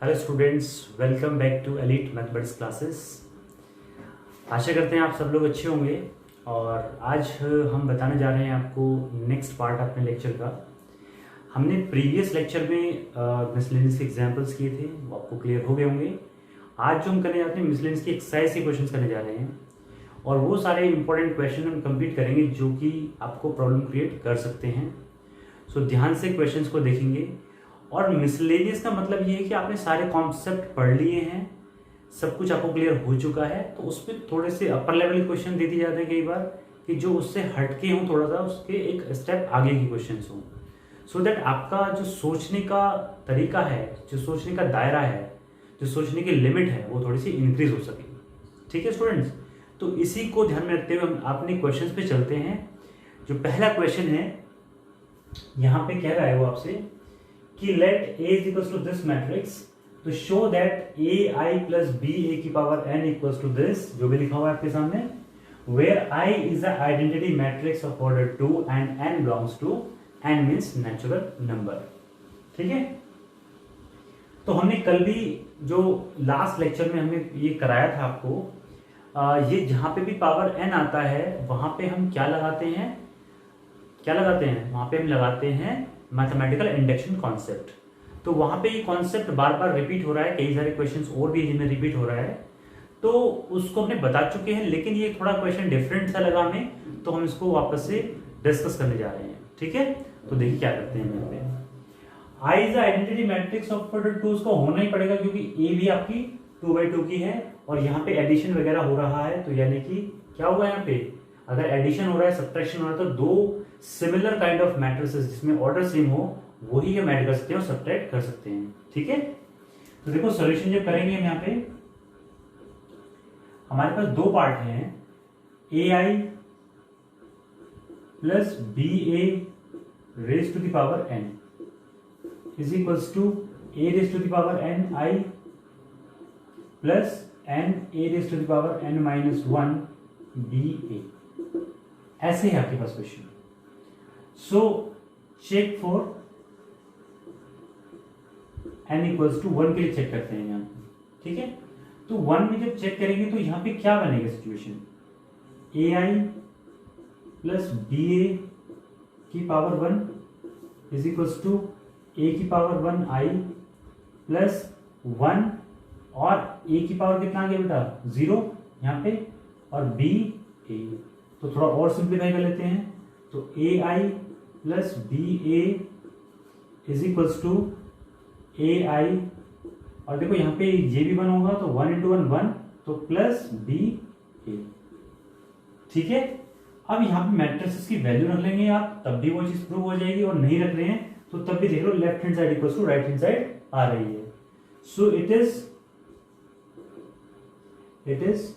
Hello students, welcome back to Elite mathematics classes. आशा करते हैं आप सब लोग अच्छे होंगे। और आज हम बताने जा रहे हैं आपको नेक्स्ट पार्ट अपने लेक्चर का। हमने प्रीवियस लेक्चर में मिसलेनियस के एग्जांपल्स किए थे, वो आपको क्लियर हो गए होंगे। आज जो हम करने जाते हैं मिसलेनियस की एक्सरसाइज के क्वेश्चन करने जा रहे हैं और वो सारे इंपॉर्टेंट क्वेश्चन हम कंप्लीट करेंगे जो कि आपको प्रॉब्लम क्रिएट कर सकते हैं। सो ध्यान से क्वेश्चंस को देखेंगे। और मिसलेनियस का मतलब ये है कि आपने सारे कॉन्सेप्ट पढ़ लिए हैं, सब कुछ आपको क्लियर हो चुका है, तो उस पर थोड़े से अपर लेवल के क्वेश्चन दे दिए जाते हैं कई बार कि जो उससे हटके हों, थोड़ा सा उसके एक स्टेप आगे के क्वेश्चन हों, सो दैट आपका जो सोचने का तरीका है, जो सोचने का दायरा है, जो सोचने की लिमिट है, वो थोड़ी सी इंक्रीज हो सके। ठीक है स्टूडेंट्स, तो इसी को ध्यान में रखते हुए हम अपने क्वेश्चन पे चलते हैं। जो पहला क्वेश्चन है यहाँ पे कह रहा है वो आपसे कि late A is equals to this matrix to show that AI plus BA की power n equals to this, जो भी लिखा हुआ है आपके सामने, where I is the identity matrix of order 2 and n belongs to n means natural number। ठीक है, तो हमने कल भी जो लास्ट लेक्चर में हमने ये कराया था आपको, ये जहां पे भी पावर n आता है वहां पे हम क्या लगाते हैं, वहां पे हम लगाते हैं मैथमेटिकल इंडक्शन कॉन्सेप्ट। तो वहां पे ये कॉन्सेप्ट बार बार रिपीट हो रहा है, कई सारे क्वेश्चंस और भी जिनमें रिपीट हो रहा है, तो उसको हमने बता चुके हैं, लेकिन ये थोड़ा क्वेश्चन डिफरेंट सा लगा हमें, तो हम इसको वापस से डिस्कस करने जा रहे हैं। ठीक है, तो देखिए क्या करते हैं। यहाँ पे I is identity matrix of order 2, उसको होना ही पड़ेगा क्योंकि ए भी आपकी 2/2 की है और यहाँ पे एडिशन वगैरह हो रहा है, तो यानी कि क्या होगा यहाँ पे, अगर एडिशन हो रहा है, सब्ट्रैक्शन हो रहा है, तो दो सिमिलर काइंड ऑफ मैट्रिसेस जिसमें ऑर्डर सेम हो वही हम ऐड कर सकते हैं और सब्ट्रैक्ट कर सकते हैं। ठीक है, तो देखो सॉल्यूशन जब करेंगे हम यहाँ पे, हमारे पास दो पार्ट हैं, AI plus BA raise to the power n is equals to A raise to the power n I plus n A raise to the power n minus 1 BA। ऐसे है आपके पास question. So check for n equals to 1 के लिए check करते हैं यहाँ पे। ठीक है, तो 1 में जब चेक करेंगे तो यहाँ पे क्या बनेगा सिचुएशन, AI प्लस BA की power 1 is equals to A की पावर 1 I प्लस 1 और A की पावर कितना आ गया बेटा 0 यहाँ पे, और BA। तो थोड़ा और सिंप्लीफाई कर लेते हैं, तो AI plus BA is equals to AI, और देखो यहाँ पे ये भी 1 होगा तो 1 इंटू 1 1, तो प्लस BA। ठीक है, अब यहाँ पे मैट्रिसेस की वैल्यू रख लेंगे आप, तब भी वो चीज प्रूव हो जाएगी, और नहीं रख रहे हैं तो तब भी देख लो left hand side equals to right hand side आ रही है। So it is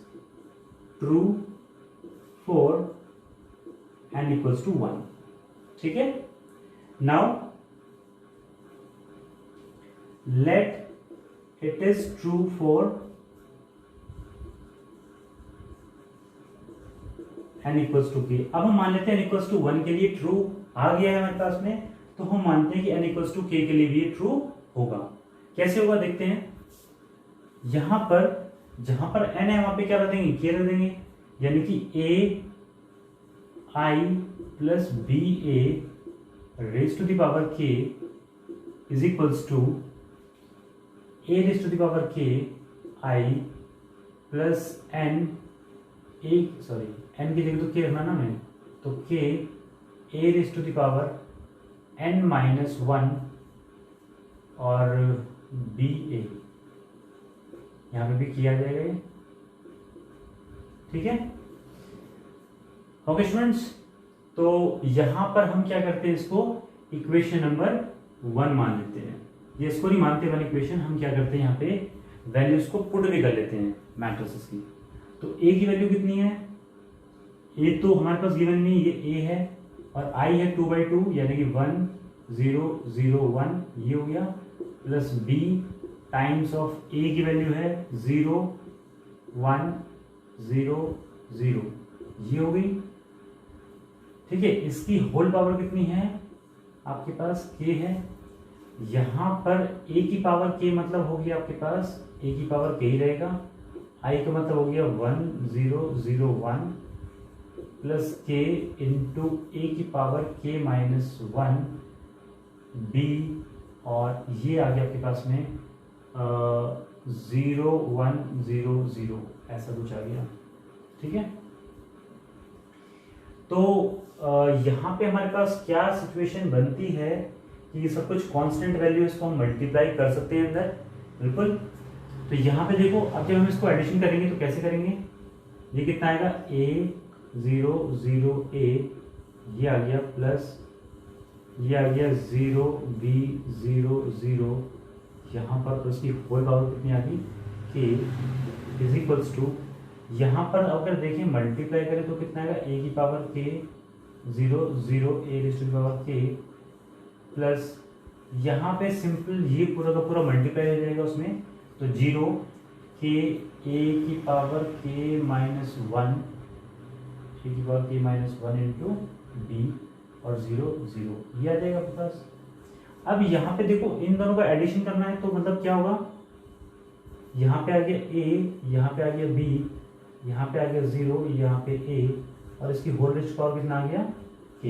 true for n equals to 1। ठीक है, now let it is true for n equals to k। अब हम मान लेते हैं n इक्वल्स टू 1 के लिए ट्रू आ गया है हमारे पास में, तो हम मानते हैं कि n इक्वल्स टू k के लिए भी ट्रू होगा। कैसे होगा देखते हैं, यहां पर जहां पर n है वहां पे क्या रख देंगे, k रख देंगे, यानी कि AI plus BA raise to the power k is equals to A raise to the power k I plus n की जगह तो k रखना ना मैं, तो k A raise to the power n minus 1 और BA यहां पे भी किया जाएगा ये। ठीक है, ओके स्टूडेंट्स, तो यहां पर हम क्या करते हैं, इसको इक्वेशन नंबर 1 मान लेते हैं। ये इसको नहीं मानते 1 इक्वेशन, हम क्या करते हैं यहाँ पे वैल्यूज को पुट भी कर लेते हैं मैट्रिसेस की। तो A की वैल्यू कितनी है, A तो हमारे पास गिवन नहीं, ये A है, और I है 2/2 यानी कि 1 0 0 1 ये हो गया, plus B times of A की वैल्यू है 0 1 0 0 ये हो गई। ठीक है, इसकी होल पावर कितनी है आपके पास, k है, यहाँ पर a की पावर k मतलब हो गया आपके पास a की पावर k ही रहेगा, i का मतलब हो गया 1001 प्लस k इंटू a की पावर k माइनस 1 b, और ये आ गया आपके पास में 0100 ऐसा कुछ आ गया। ठीक है, तो यहाँ पे हमारे पास क्या सिचुएशन बनती है कि ये सब कुछ कांस्टेंट वैल्यू, इसको हम मल्टीप्लाई कर सकते हैं अंदर, बिल्कुल। तो यहाँ पे देखो, अब जब हम इसको एडिशन करेंगे तो कैसे करेंगे, ये कितना आएगा A00A, ये आ गया प्लस ये आ गया 0B00, यहाँ पर तो इसकी होल पावर कितनी आ गई k इज इक्वल्स टू, यहाँ पर अगर देखें मल्टीप्लाई करें तो कितना आएगा a की power k 00A raise to the power k plus यहाँ पे सिंपल ये पूरा का पूरा मल्टीप्लाई हो जाएगा उसमें, तो 0 k a की पावर k माइनस 1, a की power k minus 1 into b, और 0 0 ये आ जाएगा आपके पास। अब यहाँ पे देखो इन दोनों का एडिशन करना है, तो मतलब क्या होगा, यहाँ पे आ गया a, यहाँ पे आ गया b, यहाँ पे आ गया 0, यहाँ पे a, और इसकी होल रेज़ पावर कितना आ गया k,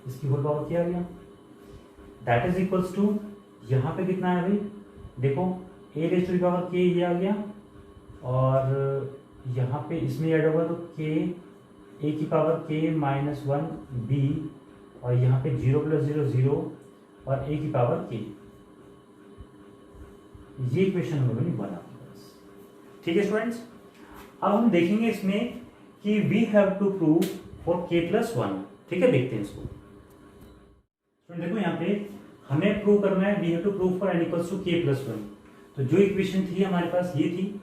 इसकी होल पावर क्या आ गया, दैट इज इक्वल्स टू, यहाँ पे कितना है भाई, देखो a raise to the power k ये आ गया, और यहाँ पे इसमें ऐड होगा तो k a की पावर k माइनस 1 b, और यहाँ पे 0 प्लस 0 0, और a की पावर k, ये इक्वेशन नंबर 1 आपके पास। ठीक है स्टूडेंट्स, अब हम देखेंगे इसमें कि we have to prove for k plus 1। ठीक है, देखते हैं इसको। स्टूडेंट देखो यहाँ पे हमें प्रूव करना है, we have to prove for n equals to k plus 1। तो जो इक्वेशन थी हमारे पास ये थी,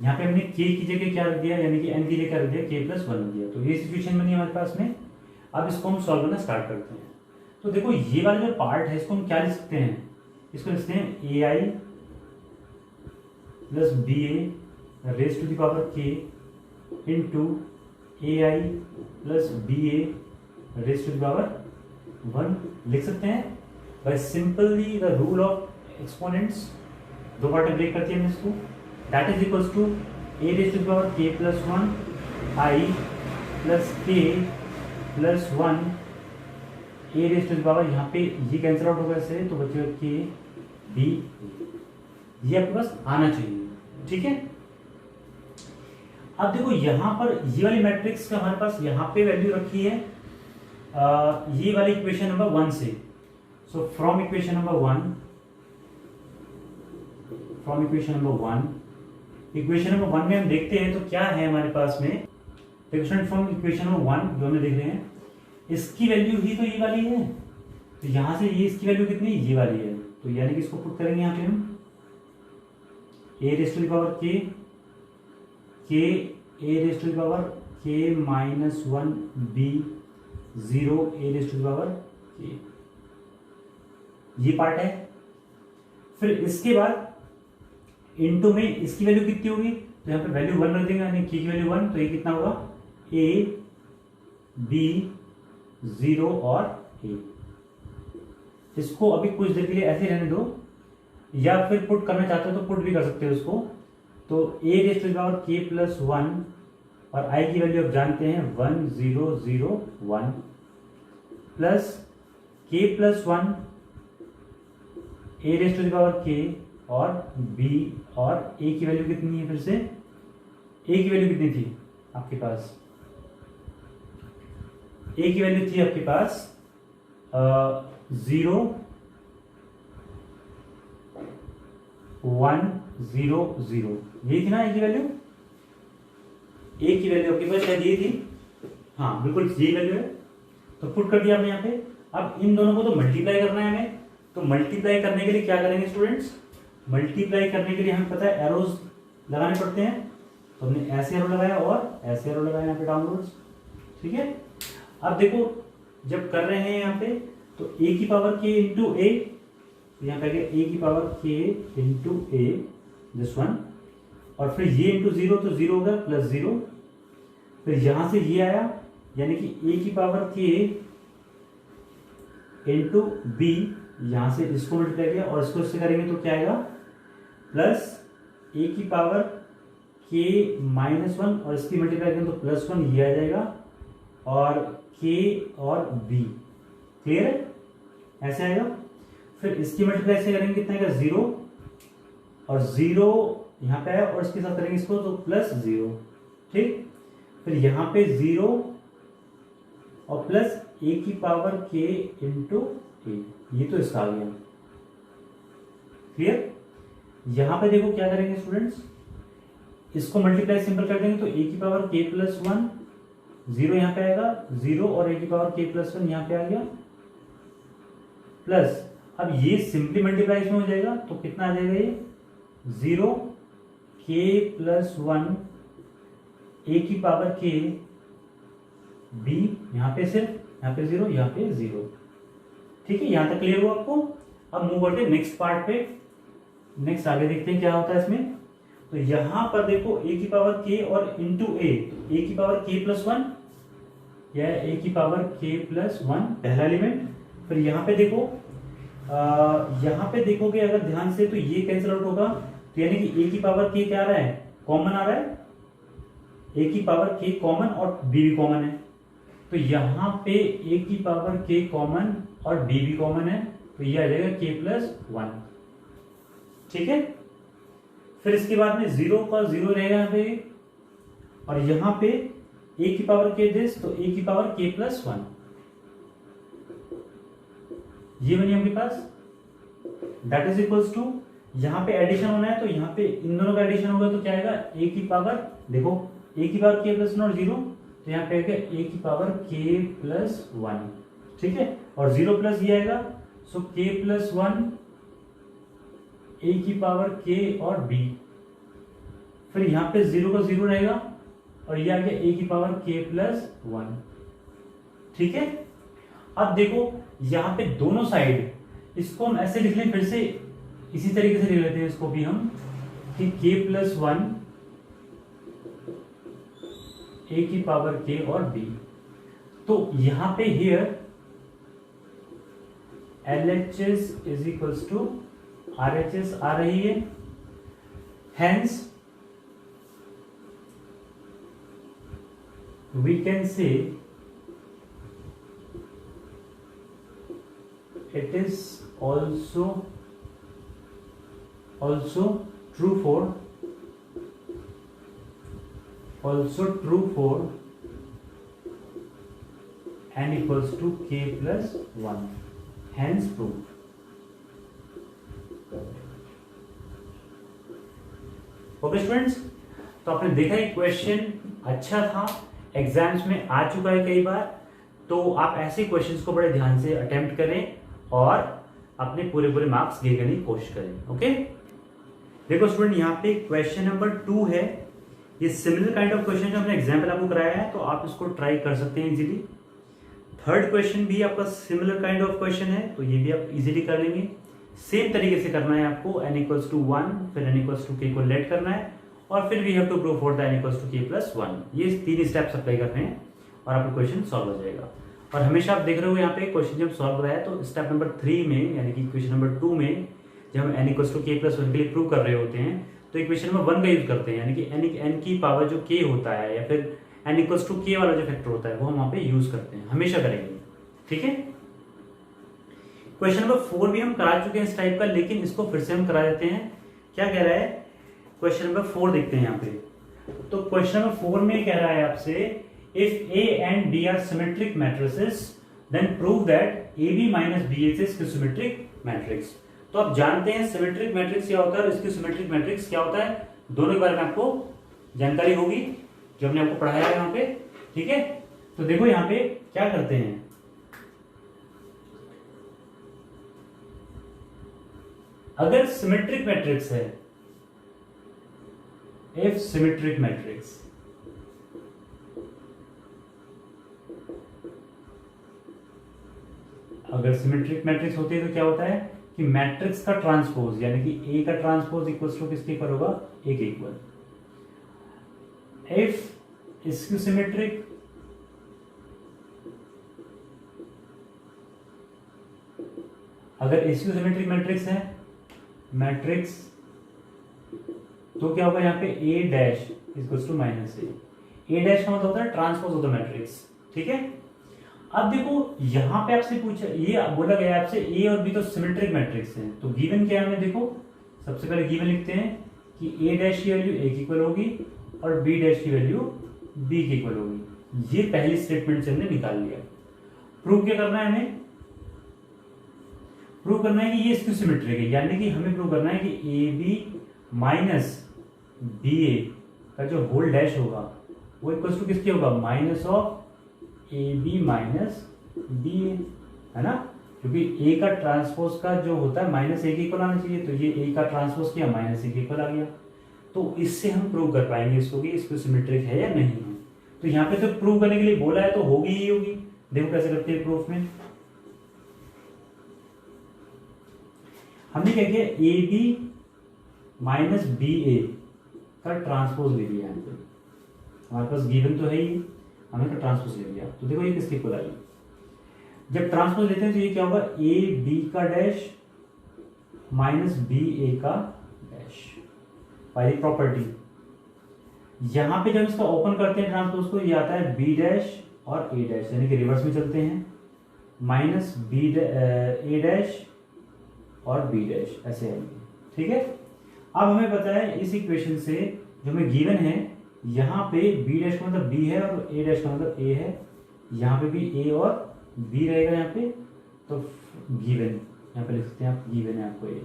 यहाँ पे हमने k की जगह क्या रख दिया, यानी कि n की जगह क्या रख दिया, k प्लस 1 रख दिया, तो ये सिचुएशन बनी हमारे पास में। अब इसको हम सॉल्व करना स्टार्ट करते हैं। तो देखो ये वाला जो पार्ट है इसको हम क्या लिख सकते हैं, इसको लिखते हैं ai plus ba raise to the power k into ai plus ba raise to the power 1 लिख सकते हैं by simply the rule of exponents. दो पार्ट में ब्रेक करते हैं इसको, that is equals to a raise to the power k plus 1 i plus k plus 1 a raise to the power, यहाँ पे ये कैंसिल आउट होगा ऐसे, तो बचेगा k b, ये आपके पास आना चाहिए। ठीक है, अब देखो यहाँ पर ये वाली मैट्रिक्स का हमारे पास यहाँ पे वैल्यू रखी है ये वाली इक्वेशन नंबर 1 से। So from equation number 1, equation number 1 में हम देखते हैं तो क्या है हमारे पास में, फ्रॉम इक्वेशन नंबर 1 जो हमने देख रहे हैं, इसकी वैल्यू ही तो ये वाली है, तो यहां से ये इसकी वैल्यू कितनी, ये वाली है, तो यानी कि इसको पुट करेंगे यहाँ पे हम a raise to the power k a raise to the power k minus 1 b 0 a raise to the power k, ये पार्ट है। फिर इसके बाद इनटू में इसकी वैल्यू कितनी होगी, तो यहाँ पे वैल्यू 1 रख देंगे, यानी k की वैल्यू 1, तो ये कितना होगा a b 0 और a। इसको अभी कुछ देर के लिए ऐसे रहने दो, या फिर पुट करना चाहते हो तो पुट भी कर सकते हो इसको। तो a raise to the power k plus 1 और i की वैल्यू आप जानते हैं 1001 plus k plus 1 a raise to the power k और b, और a की वैल्यू कितनी है, फिर से a की वैल्यू कितनी थी आपके पास, a की वैल्यू थी आपके पास 0 1 0 0, यही थी ना a की वैल्यू, a की वैल्यू आपके पास शायद ये थी, हाँ बिल्कुल यही वैल्यू है, तो पुट कर दिया हमने यहाँ पे। अब इन दोनों को तो मल्टीप्लाई करना है हमें, तो मल्टीप्लाई करने के लिए क्या करेंगे स्टूडेंट्स, मल्टीप्लाई करने के लिए हमें पता है एरोज लगाने पड़ते हैं, तो हमने ऐसे एरो लगाया और ऐसे एरो लगाया यहाँ पे डाउनवर्ड्स। ठीक है, अब देखो जब कर रहे हैं यहाँ पे तो a की पावर k इंटू ए, यहाँ पे a की power k into A this one, और फिर ये इंटू 0 तो 0 होगा प्लस 0, फिर यहां से ये आया यानी कि a की पावर k इंटू b यहां से इसको मल्टीप्लाई किया और इसको इससे करेंगे तो क्या आएगा, प्लस ए की पावर के माइनस वन और इसकी मल्टीप्लाई करेंगे तो प्लस वन, ये आ जाएगा, और के और बी। क्लियर है, ऐसे आएगा। फिर इसकी मल्टीप्लाई से करेंगे कितना आएगा, जीरो, और जीरो यहाँ पे आया और इसके साथ करेंगे इसको तो प्लस जीरो। ठीक, फिर यहाँ पे जीरो और प्लस ए की पावर के इंटू ए, ये तो इसका आ गया। क्लियर, यहां पे देखो क्या करेंगे स्टूडेंट्स, इसको मल्टीप्लाई सिंपल कर देंगे तो ए की पावर के प्लस वन, जीरो यहां पे आएगा, जीरो और ए की पावर के प्लस वन यहां पे आ गया, प्लस अब ये सिंपली मल्टीप्लाई में हो जाएगा तो कितना आ जाएगा, ये जीरो के प्लस वन ए की पावर के बी, यहां पे सिर्फ, यहां पे जीरो, यहां पे जीरो। ठीक है, यहां तक क्लियर हो आपको। अब मूव करते हैं नेक्स्ट पार्ट पे, नेक्स्ट आगे देखते हैं क्या होता है इसमें। तो यहां पर देखो ए की पावर के और इंटू ए की पावर के प्लस वन या ए की पावर के प्लस वन, पहला एलिमेंट। फिर यहां पे देखो, यहां पे देखोगे अगर ध्यान से तो ये कैंसिल आउट होगा, तो यानी कि ए की पावर के क्या आ रहा है, कॉमन आ रहा है, ए की पावर के कॉमन और बी भी कॉमन है, तो यहां पे ए की पावर के कॉमन और बी भी कॉमन है, तो ये आ जाएगा के प्लस वन। ठीक है, फिर इसके बाद में जीरो का जीरो रहेगा यहाँ पे, और यहां पे ए की पावर के दिस, तो ए की पावर के प्लस वन, ये बनी आपके पास, दैट इज इक्वल्स टू, यहां पे एडिशन होना है तो यहां पे इन दोनों का एडिशन होगा तो क्या आएगा, ए की पावर, देखो ए की पावर के प्लस वन और जीरो, तो यहाँ पे आएगा ए की पावर के प्लस वन। ठीक है, और जीरो प्लस ये आएगा, सो के प्लस वन ए की पावर के और बी, फिर यहां पे जीरो का जीरो रहेगा और ये आ गया ए की पावर के प्लस वन। ठीक है, अब देखो यहां पे दोनों साइड, इसको हम ऐसे लिख लें, फिर से इसी तरीके से लिख लेते हैं इसको भी हम, कि के प्लस वन ए की पावर के और बी, तो यहां पे here LHS is equals to RHS आ रही है, hence we can say it is also true for n equals to k plus 1, hence proved। Okay students, तो आपने देखा ये क्वेश्चन अच्छा था, एग्जाम्स में आ चुका है कई बार, तो आप ऐसे क्वेश्चंस को बड़े ध्यान से अटेम्प्ट करें और अपने पूरे मार्क्स गेन करने की कोशिश करें। ओके, देखो स्टूडेंट, यहाँ पे क्वेश्चन नंबर 2 है, ये सिमिलर काइंड ऑफ क्वेश्चन जो हमने एग्जाम्पल आपको कराया है, तो आप इसको ट्राई कर सकते हैं इजीली। थर्ड क्वेश्चन भी आपका सिमिलर काइंड ऑफ क्वेश्चन है, तो ये भी आप इजीली कर लेंगे। सेम तरीके से करना है आपको, n इक्वल्स टू 1, फिर n इक्वल्स टू k को लेट करना है, और फिर we have to prove for the n equals to k plus 1। ये 3 स्टेप्स अप्लाई करने हैं और आपका क्वेश्चन सॉल्व हो जाएगा। और हमेशा आप देख रहे हो यहाँ पे क्वेश्चन जब सॉल्व कराया तो स्टेप नंबर 3 में, यानी कि क्वेश्चन नंबर 2 में जब हम n equals to k plus 1 के लिए प्रूव कर रहे होते हैं तो इक्वेशन नंबर 1 का यूज करते हैं, यानी कि n की पावर जो k होता है या फिर n इक्वल्स टू k वाला जो फैक्टर होता है वो हम वहां पे यूज करते हैं, हमेशा करेंगे। ठीक है, क्वेश्चन नंबर 4 भी हम करा चुके हैं इस टाइप का, लेकिन इसको फिर से हम करा देते हैं। क्या कह रहा है क्वेश्चन नंबर 4, देखते हैं यहाँ पे। तो क्वेश्चन नंबर 4 में कह रहा है आपसे, if a and b are symmetric matrices then prove that ab minus bh is symmetric matrix। तो आप जानते हैं सिमेट्रिक मैट्रिक्स क्या होता है और इसकी सिमेट्रिक मैट्रिक्स क्या होता है, दोनों के बारे में आपको जानकारी होगी जो हमने आपको पढ़ाया है यहाँ पे। ठीक है, तो देखो यहाँ पे क्या करते हैं, अगर सिमेट्रिक मैट्रिक्स है, इफ सिमेट्रिक मैट्रिक्स, अगर सिमेट्रिक मैट्रिक्स होती है तो क्या होता है कि मैट्रिक्स का ट्रांसपोज, यानी कि ए का ट्रांसपोज इक्वल्स टू किसके इक्वल होगा, ए के इक्वल। इफ इसकी सिमेट्रिक, अगर एसक्यू सिमेट्रिक मैट्रिक्स है मैट्रिक्स तो क्या होगा यहाँ पे A dash equals to minus A dash का मतलब होता है ट्रांसपोज ऑफ द मैट्रिक्स, ठीक है। अब देखो यहाँ पे आपसे पूछा, ये बोला गया आपसे ए और बी तो सिमेट्रिक मैट्रिक्स हैं, तो गिवन क्या है, देखो सबसे पहले गिवन लिखते हैं कि ए डैश की वैल्यू ए की इक्वल होगी और बी डैश की वैल्यू बी की इक्वल होगी। ये पहली स्टेटमेंट से हमने निकाल लिया। प्रूव क्या करना है, हमें प्रूव करना है कि ये इसकी सिमेट्रिक है, यानी कि हमें प्रूव करना है कि ए बी माइनस बी ए का जो होल डैश होगा वो इक्वल टू किसके होगा, minus of A B minus B A, है ना, क्योंकि ए का ट्रांसपोज का जो होता है माइनस ए के इक्वल आना चाहिए, तो ये ए का ट्रांसपोज किया माइनस ए के इक्वल आ गया। तो इससे हम प्रूव कर पाएंगे इसको कि इसको सिमेट्रिक है या नहीं है। तो यहाँ पे तो प्रूव करने के लिए बोला है तो होगी ही होगी। देखो कैसे करते हैं प्रूफ में। हमने क्या किया, ए बी माइनस बी ए का ट्रांसपोज ले लिया, यहाँ पे हमारे पास गिवन तो है ही, हमने का ट्रांसपोज ले लिया। तो देखो ये किसके इक्वल आई, जब ट्रांसपोज लेते हैं तो ये क्या होगा, ए बी का डैश माइनस बी ए का डैश, पहली प्रॉपर्टी। यहां पे जब इसका ओपन करते हैं ट्रांसपोज को, ये आता है बी डैश और ए डैश, यानी कि रिवर्स में चलते हैं, माइनस बी ए डैश और बी डैश, ऐसे है, ठीक है। अब हमें पता है इस इक्वेशन से जो हमें गिवन है, यहाँ पे बी डैश का मतलब बी है और ए डैश का मतलब ए है, यहाँ पे भी ए और बी रहेगा यहाँ पे, तो गिवन यहाँ पे लिख सकते हैं आप, गिवन है आपको ए।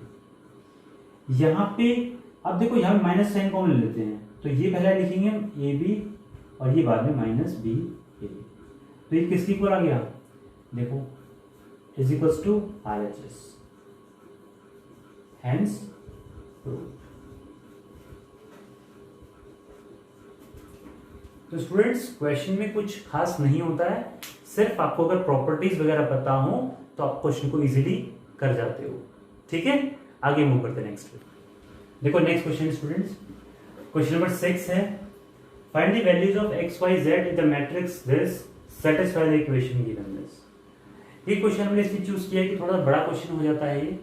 यहाँ पे अब देखो यहाँ माइनस साइन कॉमन ले लेते हैं, तो ये पहला लिखेंगे हम ए बी और ये बाद में माइनस बी ए, तो ये किसकी इक्वल आ गया, देखो is equals to R H S, hence proved. तो स्टूडेंट्स क्वेश्चन में कुछ खास नहीं होता है, सिर्फ आपको अगर प्रॉपर्टीज वगैरह पता हो तो आप क्वेश्चन को इजीली कर जाते हो, ठीक है। आगे मूव करते हैं नेक्स्ट। देखो next question students, question number 6 है, find the values of X Y Z in the matrix this satisfy the equation given this. ये क्वेश्चन हमने इसलिए चूज किया कि थोड़ा बड़ा क्वेश्चन हो जाता है ये,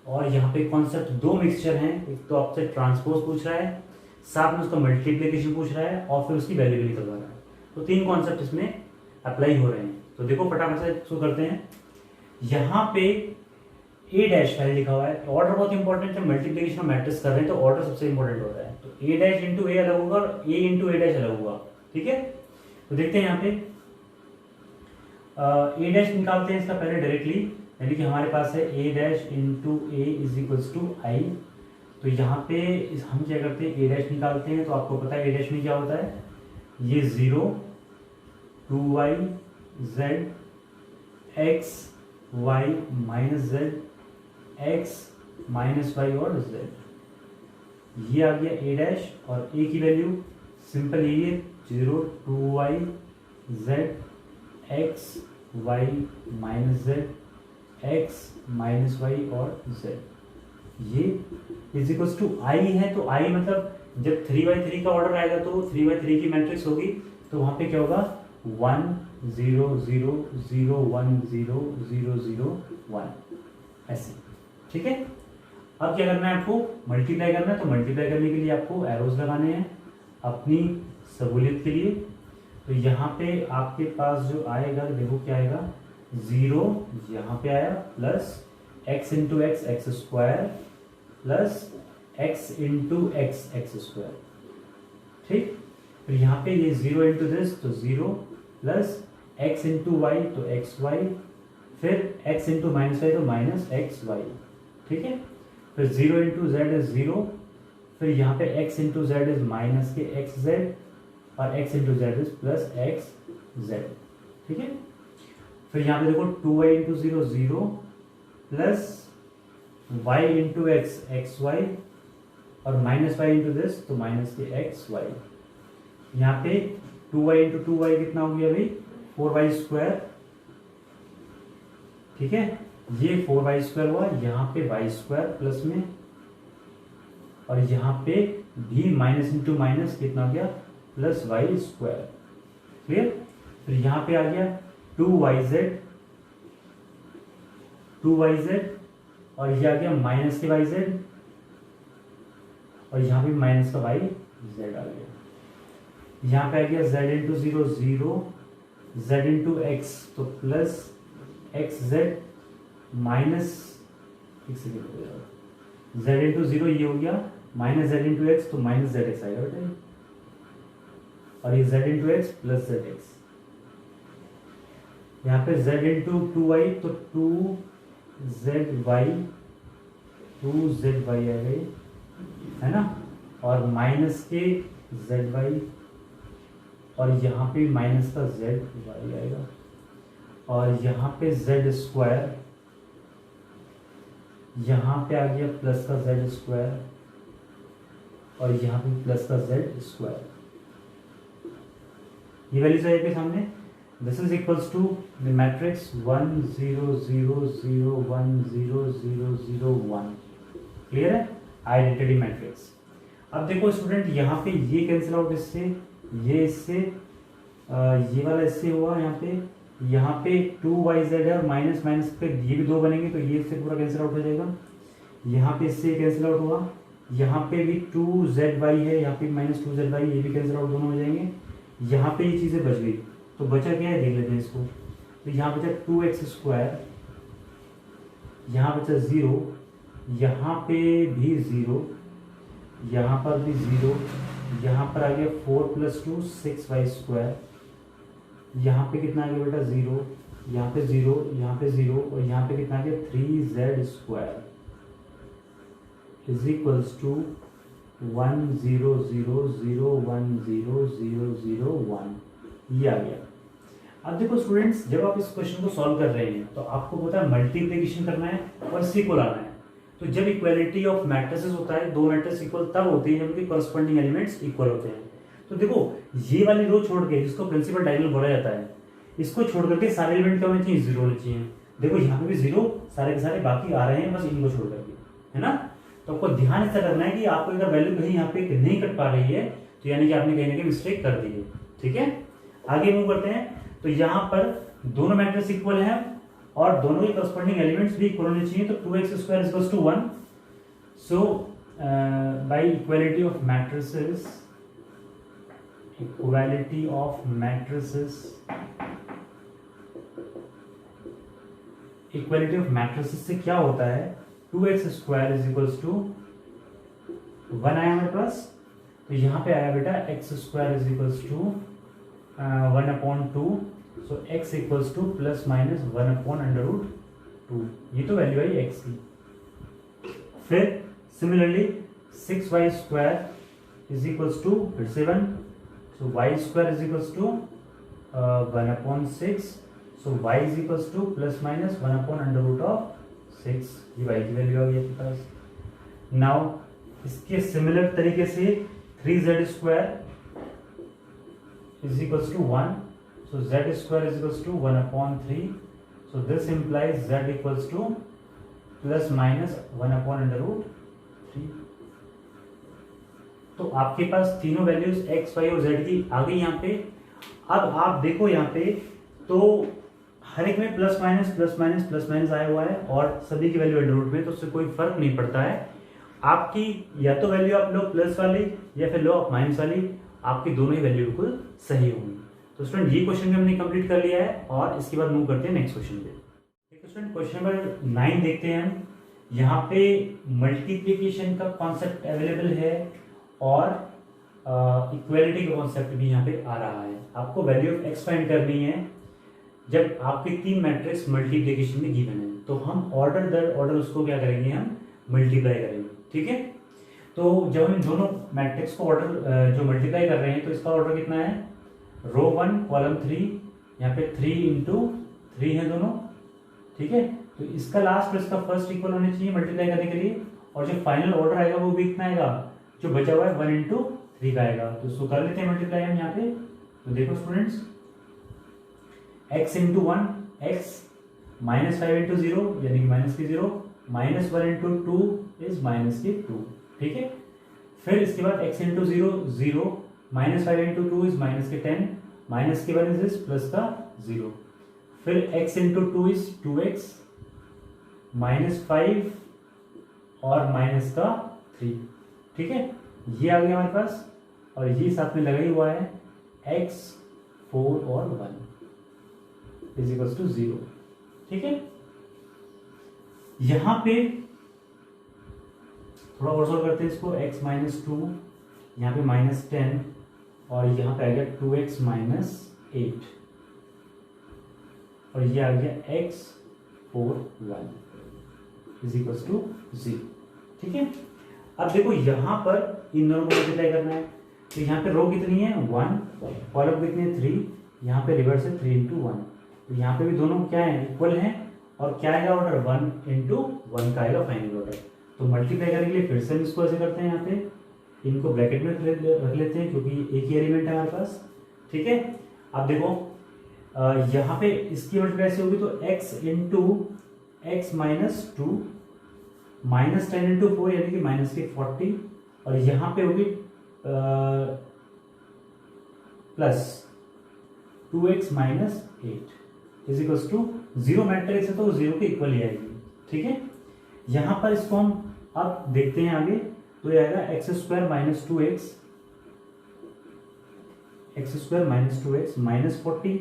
और यहाँ पे कॉन्सेप्ट दो मिक्सचर हैं, एक तो आपसे ट्रांसपोज पूछ रहा है, साथ में उसका मल्टीप्लिकेशन पूछ रहा है और फिर उसकी वैल्यू भी निकलवा रहा है, तो तीन कॉन्सेप्ट इसमें अप्लाई हो रहे हैं। तो देखो फटाफट से शुरू करते हैं। यहाँ पे ए डैश पहले लिखा हुआ है, तो ऑर्डर बहुत इंपॉर्टेंट है, मल्टीप्लिकेशन मैट्रिक्स कर रहे हैं तो ऑर्डर सबसे इंपॉर्टेंट होता है। तो ए डैश इंटू ए अलग होगा और ए इंटू ए डैश अलग होगा, ठीक है। तो देखते हैं यहाँ पे ए डैश निकालते हैं इसका पहले डायरेक्टली, यानी कि हमारे पास है A dash into A is equals to I. तो यहाँ पे हम क्या करते हैं, ए डैश निकालते हैं, तो आपको पता है ए डैश में क्या होता है, ये 0 2y z x y minus z x minus Y और z, ये आ गया ए डैश। और ए की वैल्यू सिंपल यही है, 0 2y z x y minus z x minus Y और z, ये इज इक्वल्स टू आई है। तो आई मतलब जब 3/3 का ऑर्डर आएगा तो 3/3 की मैट्रिक्स होगी, तो वहां पे क्या होगा 1 0 0 0 1 0 0 0 1, ऐसे, ठीक है। अब क्या करना है आपको, मल्टीप्लाई करना है, तो मल्टीप्लाई करने के लिए आपको एरोज लगाने हैं अपनी सहूलियत के लिए। तो यहाँ पे आपके पास जो आएगा, देखो क्या आएगा, 0 यहाँ पे आया plus x into X x square plus x into X x square, ठीक। फिर यहाँ पे ये 0 इंटू दिस, तो 0 प्लस x इंटू वाई तो एक्स वाई, फिर x इंटू माइनस वाई तो माइनस एक्स वाई, ठीक है। फिर 0 इंटू जेड इज 0, फिर यहाँ पे x into Z is minus K X Z और x into Z is plus X Z, ठीक है। फिर यहाँ पे देखो 2y into 0 0 plus y into X X Y और माइनस वाई इंटू दिस तो माइनस के एक्स वाई। यहाँ पे 2y इंटू 2y कितना हो गया भाई, 4y स्क्वायर, ठीक है। ये 4y स्क्वायर हुआ, यहाँ पे y स्क्वायर प्लस में, और यहाँ पे भी माइनस इंटू माइनस कितना हो गया, प्लस वाई स्क्वायर, क्लियर। फिर यहाँ पे आ गया 2yz और ये आ गया माइनस के वाई जेड, और यहाँ पे माइनस का वाई जेड आ गया। यहाँ पे आ गया z into zero zero, z into x तो प्लस एक्स जेड माइनस, एक सेकेंड हो गया, z इंटू जीरो ये हो गया माइनस जेड इंटू एक्स तो माइनस जेड एक्स आएगा बेटा, और ये z into x plus Z x. यहाँ पे z इंटू टू वाई तो टू जेड वाई आ गई, है ना, और माइनस के जेड वाई, और यहाँ पे माइनस का जेड वाई आएगा, और यहाँ पे जेड स्क्वायर, यहाँ पे आ गया प्लस का जेड स्क्वायर, और यहाँ पे प्लस का जेड स्क्वायर। ये वैल्यूज है आपके सामने। This is equals to the matrix 1 0 0 0 1 0 0 0 1। Clear है, आइडेंटिटी मैट्रिक्स। अब देखो स्टूडेंट, यहाँ पे ये कैंसिल आउट इससे, ये इससे, ये वाला इससे हुआ, यहाँ पे 2yz है और माइनस माइनस पे ये भी 2 बनेंगे तो ये इससे पूरा कैंसिल आउट हो जाएगा। यहाँ पे इससे कैंसिल आउट हुआ, यहाँ पे भी 2zy है, यहाँ पे माइनस 2zy, ये भी कैंसिल आउट, दोनों हो जाएंगे। यहाँ पे ये चीज़ें बच गई, तो बचा क्या है देख लेते हैं इसको। तो यहाँ बचा 2x स्क्वायर, यहाँ बचा 0, यहाँ पे भी 0, यहाँ पर भी 0, यहाँ पर आ गया 4 + 2 6y स्क्वायर, यहाँ पे कितना आ गया बेटा 0, यहाँ पे 0, यहाँ पे 0, और यहाँ पे कितना आ गया 3z square is equals to 1 0 0 0 1 0 0 0 1। ये आ गया। अब देखो स्टूडेंट्स, जब आप इस क्वेश्चन को सॉल्व कर रहे हैं तो आपको पता है मल्टीप्लिकेशन करना है और सी को लाना है। तो जब इक्वालिटी ऑफ मैट्रिसेस होता है, दो मैट्रिक्स इक्वल तब होती है जब उनके करस्पॉन्डिंग एलिमेंट्स इक्वल होते हैं। तो देखो ये वाली रो छोड़ के, जिसको प्रिंसिपल डायगोनल बोला जाता है, इसको छोड़ करके सारे एलिमेंट क्या होने चाहिए, 0 होने चाहिए। देखो यहाँ पे भी 0 सारे के सारे बाकी आ रहे हैं, बस इनको छोड़ करके, है ना। तो आपको ध्यान ऐसा करना है कि आपको अगर वैल्यू कहीं यहाँ पे नहीं कट पा रही है तो यानी कि आपने कहीं ना कहीं मिस्टेक कर दी है। ठीक है, आगे मूव करते हैं। तो यहाँ पर दोनों मैट्रिक्स इक्वल हैं और दोनों के करस्पॉन्डिंग एलिमेंट्स भी इक्वल होने चाहिए। तो 2x square equals to 1। So by equality of matrices, equality of matrices से क्या होता है, 2x square is equals to 1 आया हमारे पास। तो यहाँ पे आया बेटा x square is equals to 1/2। So x equals to plus minus 1/√2। ये तो वैल्यू आई x की। फिर similarly 6y square is equals to फिर से 1। So y square is equals to 1/6। So y is equals to plus minus 1/√6। ये y की value आ गई आपके पास। नाउ इसके सिमिलर तरीके से 3z square is equals to 1. So z square is equals to 1/3. So this implies z equals to plus minus 1/√3. तो आपके पास तीनों वैल्यूज x, y और z की आ गई यहाँ पे। अब आप देखो यहाँ पे तो हर एक में प्लस माइनस आया हुआ है और सभी की वैल्यू अंडर में, तो उससे कोई फर्क नहीं पड़ता है। आपकी या तो वैल्यू आप लो प्लस वाली या फिर लो आप माइनस वाली, आपकी दोनों ही वैल्यू बिल्कुल सही होंगी। तो स्टूडेंट ये क्वेश्चन भी हमने कंप्लीट कर लिया है और इसके बाद मूव करते हैं नेक्स्ट क्वेश्चन पे। स्टूडेंट क्वेश्चन नंबर 9 देखते हैं हम। यहाँ पे मल्टीप्लिकेशन का कॉन्सेप्ट अवेलेबल है और इक्वालिटी का कॉन्सेप्ट भी यहाँ पे आ रहा है। आपको वैल्यू ऑफ एक्स फाइंड करनी है जब आपके 3 मैट्रिक्स मल्टीप्लिकेशन में गिवन है। तो हम ऑर्डर दर ऑर्डर उसको क्या करेंगे, हम मल्टीप्लाई करेंगे। ठीक है, तो जब हम दोनों मैट्रिक्स को ऑर्डर जो मल्टीप्लाई कर रहे हैं तो इसका ऑर्डर कितना है, रो 1 कॉलम 3, यहाँ पे 3 × 3 है दोनों। ठीक है, तो इसका लास्ट और इसका फर्स्ट इक्वल होने चाहिए मल्टीप्लाई करने के लिए, और जो फाइनल ऑर्डर आएगा वो भी कितना आएगा, जो बचा हुआ है 1 × 3 का आएगा। तो इसको कर लेते हैं मल्टीप्लाई हम यहाँ पे। तो देखो स्टूडेंट्स, x × 1 x, -5 × 0 यानी कि माइनस की 0, -1 × 2 इज माइनस की 2। ठीक है, फिर इसके बाद x × 0 0, -5 × 2 इज माइनस के 10, माइनस के 1 इज प्लस का 0। फिर x × 2 इज 2x, -5 और माइनस का 3, ठीक है, ये आ गया हमारे पास, और ये साथ में लगा ही हुआ है x 4 और 1 इज इक्वल टू 0, ठीक है। यहां पे थोड़ा और सॉल्व करते हैं इसको, x माइनस 2, यहाँ पे माइनस 10, और यहाँ पे आ गया 2x माइनस 8, और ये आ गया x 4 1 इज इक्वल टू 0, ठीक है। अब देखो यहाँ पर इन दोनों को मल्टीप्लाई करना है, तो यहाँ पे रो कितनी है 1, कॉलम कितनी है 3, यहाँ पे रिवर्स है 3 इंटू 1, तो यहाँ पे भी दोनों क्या है इक्वल हैं, और क्या आएगा ऑर्डर 1 इंटू 1 का आएगा फाइनल ऑर्डर। तो मल्टीप्लाई करने के लिए फिर से हम इसको ऐसे करते हैं, यहाँ पे इनको ब्रैकेट में रख लेते हैं क्योंकि एक ही एलिमेंट है हमारे पास, ठीक है। अब देखो यहाँ पे इसकी मल्टीप्लाई ऐसे होगी, तो x into x minus 2 minus 10 into 4 यानी कि माइनस की 40, और यहाँ पे होगी plus 2x minus 8 is equal to 0। Matrix है तो 0 के इक्वल ही आएगी, ठीक है। यहाँ पर इसको हम अब देखते हैं आगे, तो ये आएगा X square minus 2x, X square minus 2x minus 40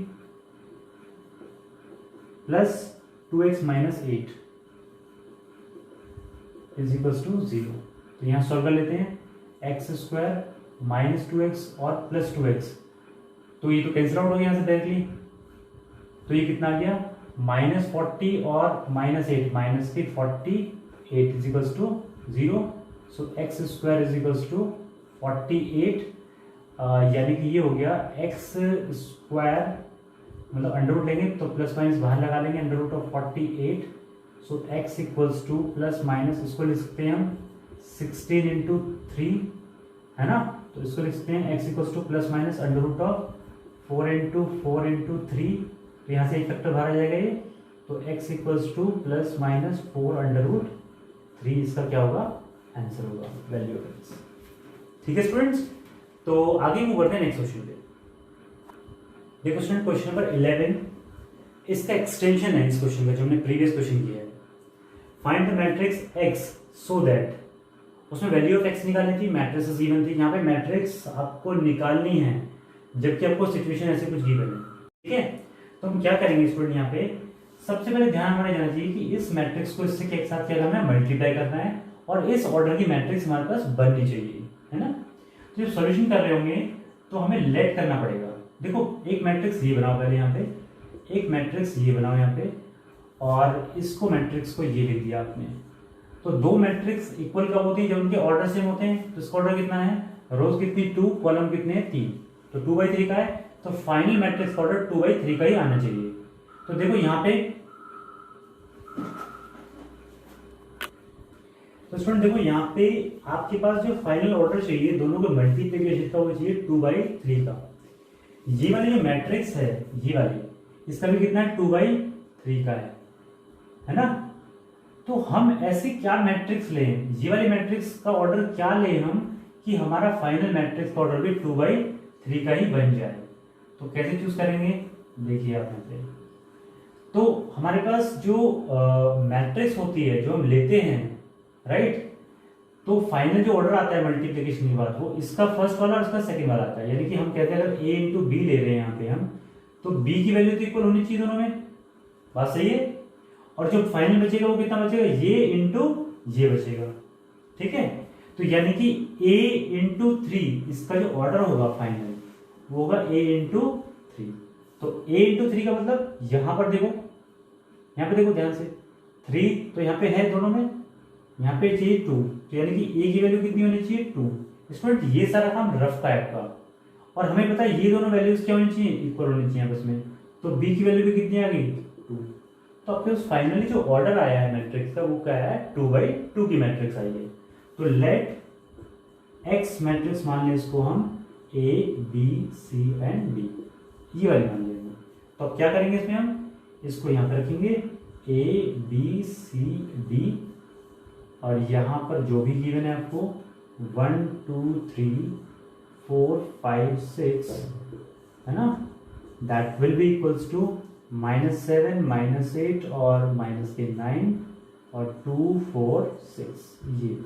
plus 2x minus 8 is equal to 0। तो यहाँ सॉल्व कर लेते हैं, एक्स स्क्वायर माइनस 2x और प्लस 2x, तो ये तो कैंसिल आउट हो गया यहाँ से डायरेक्टली, तो ये कितना आ गया माइनस 40 और माइनस 8, माइनस की 48 is equal to 0। So X square is equal to 48, यानी कि ये हो गया एक्स स्क्वायर, मतलब अंडर रूट लेंगे तो प्लस माइनस बाहर लगा लेंगे, under root of 48, so X equals to plus minus, इसको लिख सकते हैं हम 16 इंटू 3, है ना, तो इसको लिख सकते हैं X equals to plus minus under root of 4 into 3, तो यहाँ से एक फैक्टर बाहर आ जाएगा ये, तो x equals to plus minus 4 under root 3 इसका क्या होगा आंसर होगा, वैल्यू ऑफ x, ठीक है स्टूडेंट्स। तो आगे मूव करते हैं नेक्स्ट क्वेश्चन पे। देखो स्टूडेंट क्वेश्चन नंबर 11, इसका एक्सटेंशन है इस क्वेश्चन का जो हमने प्रीवियस क्वेश्चन किया है। Find the matrix x so that, उसमें वैल्यू ऑफ x निकालनी थी, मैट्रिक्स गिवन थी, यहाँ पे मैट्रिक्स आपको निकालनी है जबकि आपको सिचुएशन ऐसे कुछ गिवन है, ठीक है। तो हम क्या करेंगे स्टूडेंट, यहाँ पे सबसे पहले ध्यान हमारा जाना चाहिए कि इस मैट्रिक्स को इससे एक साथ क्या करना है, मल्टीप्लाई करना है, और इस ऑर्डर की मैट्रिक्स हमारे पास बननी चाहिए, है ना। तो जब सॉल्यूशन कर रहे होंगे तो हमें लेट करना पड़ेगा। देखो एक मैट्रिक्स ये बनाओ पहले, यहाँ पे एक मैट्रिक्स ये बनाओ यहाँ पे, और इसको मैट्रिक्स को ये लिख दिया आपने। तो दो मैट्रिक्स इक्वल कब होती है, जब उनके ऑर्डर सेम होते हैं। तो इसका ऑर्डर कितना है, रोज कितनी 2, कॉलम कितने हैं 3, तो 2/3 का है, तो फाइनल मैट्रिक्स का ऑर्डर 2/3 का ही आना चाहिए। तो देखो यहाँ पे, तो स्टूडेंट देखो यहाँ पे आपके पास जो फाइनल ऑर्डर चाहिए दोनों को मल्टीप्लिकेशन का वो चाहिए 2/3 का। ये वाली जो मैट्रिक्स है ये वाली, इसका भी कितना है 2/3 का है ना। तो हम ऐसे क्या मैट्रिक्स लें, ये वाली मैट्रिक्स का ऑर्डर क्या लें हम कि हमारा फाइनल मैट्रिक्स का ऑर्डर भी 2/3 का ही बन जाए। तो कैसे चूज करेंगे, देखिए आप यहाँ पे, तो हमारे पास जो मैट्रिक्स होती है जो हम लेते हैं, राइट, तो फाइनल जो ऑर्डर आता है मल्टीप्लिकेशन के बाद वो इसका फर्स्ट वाला और इसका सेकंड वाला आता है। यानी कि हम कहते हैं अगर a इंटू बी ले रहे हैं यहाँ पे हम, तो b की वैल्यू तो इक्वल होनी चाहिए दोनों में, बात सही है। और जो फाइनल बचेगा वो कितना बचेगा, ये इंटू ये बचेगा, ठीक है। तो यानी कि a इंटू 3 इसका जो ऑर्डर होगा फाइनल वो होगा a इंटू 3। तो a इंटू 3 का मतलब यहां पर देखो, यहाँ पे देखो ध्यान से, 3 तो यहाँ पे है दोनों में, यहाँ पे चाहिए 2, तो यानी कि a की वैल्यू कितनी होनी चाहिए 2। स्टूडेंट ये सारा काम रफ का है आपका, और हमें पता है ये दोनों वैल्यूज क्या होनी चाहिए, इक्वल होनी चाहिए आपस में। तो b की वैल्यू भी कितनी आ गई 2। तो आपके पास फाइनली जो ऑर्डर आया है मैट्रिक्स का वो क्या है, 2/2 की मैट्रिक्स आई है। तो लेट x मैट्रिक्स मान लें इसको हम a b c and d, ये वाली मान लेंगे। तो अब क्या करेंगे इसमें, हम इसको यहाँ पे रखेंगे a b c d, और यहाँ पर जो भी गिवन है आपको 1 2 3 4 5 6 है ना, that will be equals to -7 -8 और -9 और 2 4 6 ये।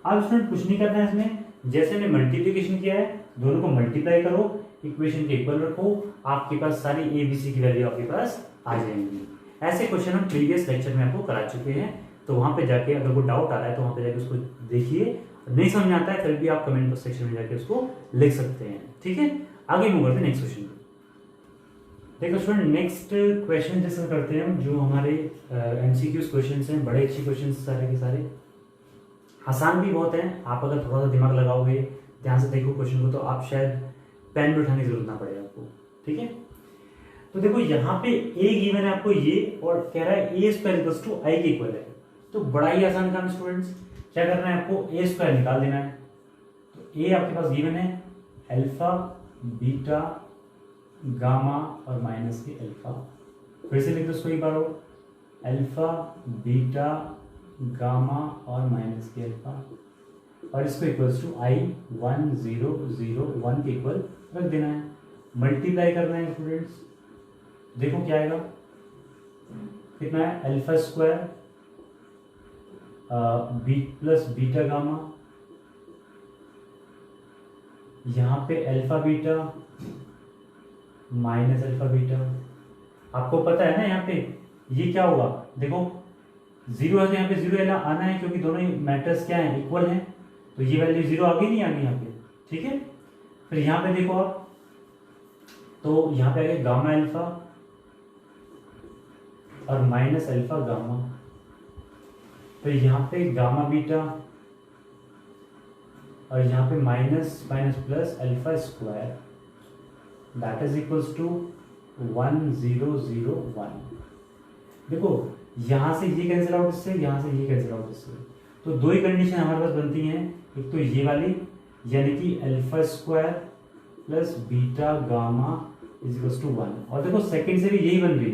अब स्टूडेंट कुछ नहीं करना है इसमें, जैसे हमने मल्टीप्लीकेशन किया है दोनों को मल्टीप्लाई करो, इक्वेशन के इक्वल रखो, आपके पास सारी ए बी सी की वैल्यू आपके पास आ जाएंगी। ऐसे क्वेश्चन हम प्रीवियस लेक्चर में आपको करा चुके हैं, तो वहां पे जाके अगर कोई डाउट आ रहा है तो वहां पे जाके उसको देखिए, नहीं समझ आता है फिर भी आप कमेंट सेक्शन में जाके उसको लिख सकते हैं। ठीक है, आगे मूव करते हैं नेक्स्ट क्वेश्चन। देखो स्टूडेंट नेक्स्ट क्वेश्चन डिस्कस करते हैं हम, जो हमारे एमसीक्यूज क्वेश्चंस हैं, बड़े अच्छे क्वेश्चंस सारे के सारे, आसान भी बहुत हैं। आप अगर थोड़ा सा दिमाग लगाओगे, ध्यान से देखो क्वेश्चन को, तो आप शायद पेन भी उठाने की जरूरत ना पड़े आपको। ठीक है, तो देखो यहाँ पे ए गिवन है आपको ये, और कह रहा है ए स्क्वायर इक्वल्स टू आई के इक्वल है। तो बड़ा ही आसान काम स्टूडेंट्स, क्या करना है आपको, ए स्क्वायर निकाल देना है। तो ए आपके पास गिवन है अल्फा बीटा गामा और माइनस के अल्फा। फिर से लिख दो इसको एक बार, अल्फा बीटा गामा और माइनस के अल्फा, और इसको इक्वल्स टू आई 1 0 0 1 के इक्वल रख देना है। मल्टीप्लाई करना है स्टूडेंट्स, देखो क्या आएगा, कितना है, alpha square B plus beta gamma, यहां पे alpha beta minus alpha beta. आपको पता है ना यहाँ पे ये क्या होगा, देखो जीरो है तो यहाँ पे जीरो आना है, क्योंकि दोनों ही मैटर्स क्या है, इक्वल हैं, तो ये वैल्यू जीरो आगे नहीं आनी यहाँ पे। ठीक है, फिर यहाँ पे देखो आप, तो यहाँ पे आएगा गामा अल्फा और माइनस अल्फा गामा, फिर यहाँ पे गामा बीटा और यहाँ पे minus minus plus alpha square, that is equals to 1 0 0 1। देखो यहां से ये कैंसिल आउट इससे, यहां से ये कैंसिल आउट इससे, तो दो ही कंडीशन हमारे पास बनती हैं, एक तो ये वाली यानी कि alpha square plus beta gamma is equals to 1, और देखो सेकंड से भी यही बन रही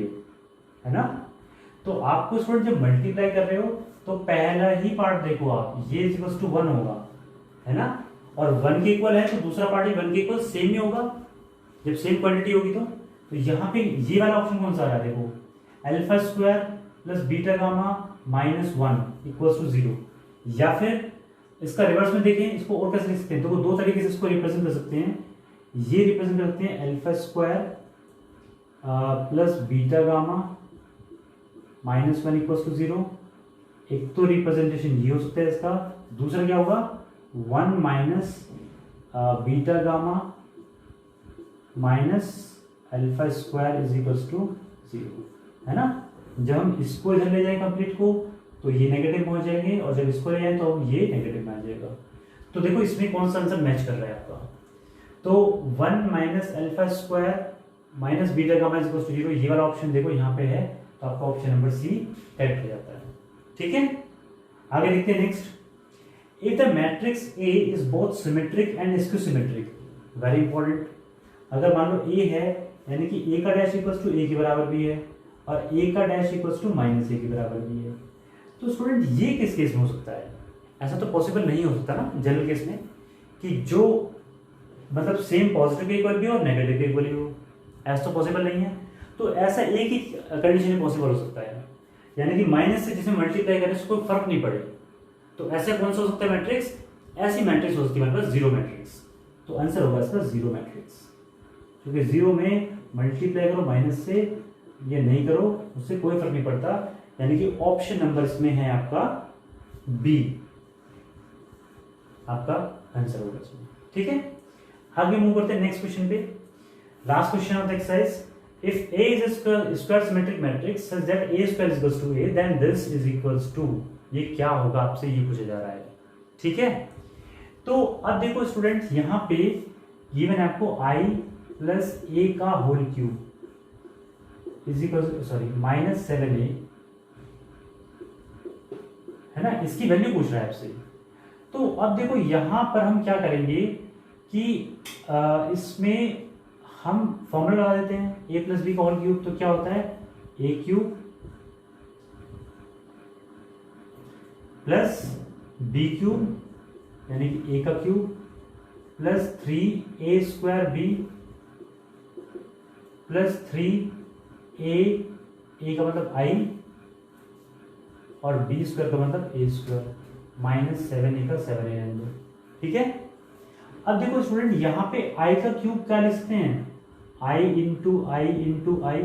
है ना। तो आपको स्टूडेंट जब मल्टीप्लाई कर रहे हो तो पहला ही पार्ट देखो आप, ये इज इक्वल्स टू 1 होगा, है ना, और 1 के इक्वल है तो दूसरा पार्ट ही 1 के इक्वल सेम ही होगा जब सेम क्वांटिटी होगी। तो यहाँ पे ये वाला ऑप्शन कौन सा आ रहा है, देखो alpha square plus beta gamma minus 1 equals to 0, या फिर इसका रिवर्स में देखें, इसको और कैसे लिख सकते हैं, तो दो तरीके से इसको रिप्रेजेंट कर सकते हैं। ये रिप्रेजेंट करते हैं alpha square plus beta gamma minus 1 equals to 0, एक तो रिप्रेजेंटेशन ये हो सकता है इसका, दूसरा क्या होगा 1 minus beta gamma minus alpha square is equals to 0, है ना। जब हम इसको इधर ले जाएं कंप्लीट को तो ये नेगेटिव पहुंच जाएंगे, और जब इसको ले जाएं तो ये नेगेटिव में आ जाएगा। तो देखो इसमें कौन सा आंसर मैच कर रहा है आपका, तो 1 minus alpha square minus beta gamma is equals to 0, ये वाला ऑप्शन देखो यहाँ पे है, तो आपका ऑप्शन नंबर सी करेक्ट हो जाता है। ठीक है, आगे देखते हैं next. If the matrix A is both symmetric and skew symmetric, very important, अगर मान लो ए है यानी कि ए का डैश इक्वल्स टू ए के बराबर भी है और ए का डैश इक्वल्स टू माइनस ए के बराबर भी है, तो स्टूडेंट ये किस केस में हो सकता है, ऐसा तो पॉसिबल नहीं हो सकता ना जनरल केस में, कि जो मतलब सेम पॉजिटिव के इक्वल भी हो और नेगेटिव के इक्वल भी हो, ऐसा तो पॉसिबल नहीं है। तो ऐसा एक ही कंडीशन में पॉसिबल हो सकता है, यानी कि माइनस से जिसमें मल्टीप्लाई करें उसको कोई फर्क नहीं पड़े, तो ऐसा कौन सा हो सकता है मैट्रिक्स, ऐसी मैट्रिक्स हो सकती है हमारे पास जीरो मैट्रिक्स। तो आंसर होगा इसका जीरो मैट्रिक्स, क्योंकि जीरो में मल्टीप्लाई करो माइनस से ये नहीं करो उससे कोई फर्क नहीं पड़ता, यानी कि ऑप्शन नंबर इसमें है आपका बी, आपका आंसर होगा इसमें। ठीक है, आगे मूव करते हैं नेक्स्ट क्वेश्चन पे, last question of the exercise. If A is a square symmetric matrix such that A square is equals to A, then this is equals to, ये क्या होगा आपसे ये पूछा जा रहा है। ठीक है, तो अब देखो स्टूडेंट्स यहाँ पे गिवन है आपको I प्लस A का whole cube is equal, sorry minus 7A, है ना, इसकी वैल्यू पूछ रहा है आपसे। तो अब देखो यहां पर हम क्या करेंगे कि इसमें हम फॉर्मूला लगा देते हैं, ए प्लस बी का होल क्यूब, तो क्या होता है A cube plus B cube यानी कि ए का cube plus 3A square B plus 3A, A का मतलब आई और बी स्क्वायर का मतलब ए स्क्वायर माइनस 7a का 7a रहने दो। ठीक है, अब देखो स्टूडेंट यहाँ पे i का क्यूब क्या लिख सकते हैं, i इंटू आई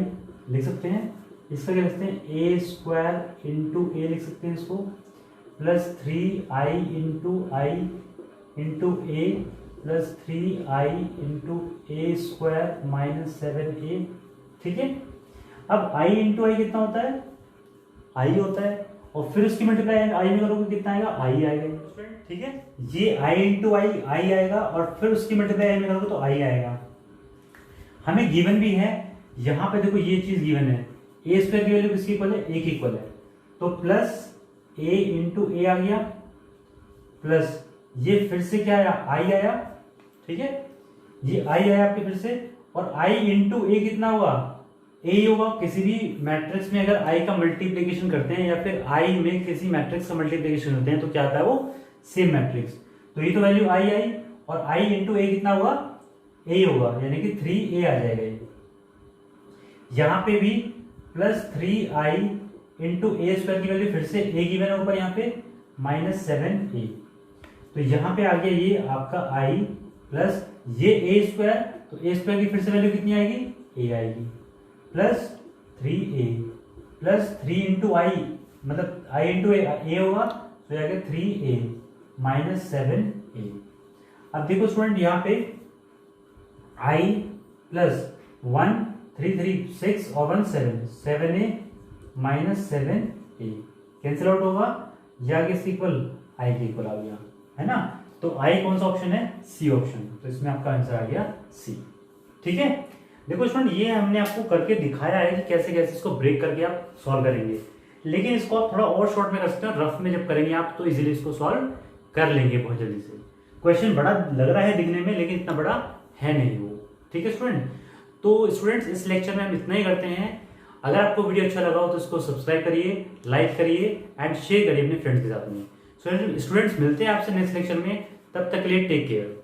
लिख सकते हैं। इसका क्या लिख सकते हैं, ए स्क्वायर इंटू ए लिख सकते हैं इसको, प्लस 3i इंटू आई इंटू ए प्लस 3i इंटू ए स्क्वायर माइनस 7a। ठीक है, अब i इंटू आई कितना होता है, i होता है, और फिर उसकी मल्टीप्लाई आई में करोगे कितना आएगा, i आएगा। ठीक है, ये i इंटू आई आएगा और फिर उसकी मल्टीप्लाई आई में करोगे तो i आएगा। हमें गिवन भी है, यहाँ पे देखो ये चीज गिवन है, ए स्क्वायर की वैल्यू किसकी इक्वल है, ए की इक्वल है, तो प्लस ए इंटू ए आ गया, प्लस ये फिर से क्या आया, आई आया। ठीक है, ये आई आया आपके फिर से, और आई इंटू ए कितना हुआ, ए ही होगा। किसी भी मैट्रिक्स में अगर आई का मल्टीप्लीकेशन करते हैं या फिर आई में किसी मैट्रिक्स का मल्टीप्लीकेशन होते हैं तो क्या आता है, वो सेम मैट्रिक्स। तो ये तो वैल्यू आई आई, और आई इंटू ए कितना हुआ, ए होगा, यानी कि 3a आ जाएगा ये। यहां पे भी प्लस 3i इंटू ए स्क्वायर की वैल्यू फिर से a गिवन है ऊपर, यहाँ पे माइनस 7a। तो यहाँ पे आ गया ये आपका i प्लस ये a स्क्वायर, तो a स्क्वायर की फिर से वैल्यू कितनी आएगी, a आएगी, प्लस 3a प्लस 3 इंटू आई, मतलब i इंटू ए होगा, तो आ गया 3a माइनस 7a। अब देखो स्टूडेंट यहाँ पे i प्लस 1 3 3 6 और 1 7a minus 7a cancel out होगा, या किसके इक्वल, i के इक्वल आ गया, है ना। तो i कौन सा ऑप्शन है, सी ऑप्शन, तो इसमें आपका आंसर आ गया सी। ठीक है, देखो स्टूडेंट ये हमने आपको करके दिखाया है कि कैसे कैसे इसको ब्रेक करके आप सॉल्व करेंगे, लेकिन इसको आप थोड़ा और शॉर्ट में कर सकते हैं, रफ में जब करेंगे आप तो इजीली इसको सॉल्व कर लेंगे बहुत जल्दी से। क्वेश्चन बड़ा लग रहा है दिखने में, लेकिन इतना बड़ा है नहीं वो। ठीक है स्टूडेंट, तो स्टूडेंट्स इस लेक्चर में हम इतना ही करते हैं। अगर आपको वीडियो अच्छा लगा हो तो इसको सब्सक्राइब करिए, लाइक करिए एंड शेयर करिए अपने फ्रेंड्स के साथ में। स्टूडेंट्स मिलते हैं आपसे नेक्स्ट लेक्चर में, तब तक के लिए टेक केयर।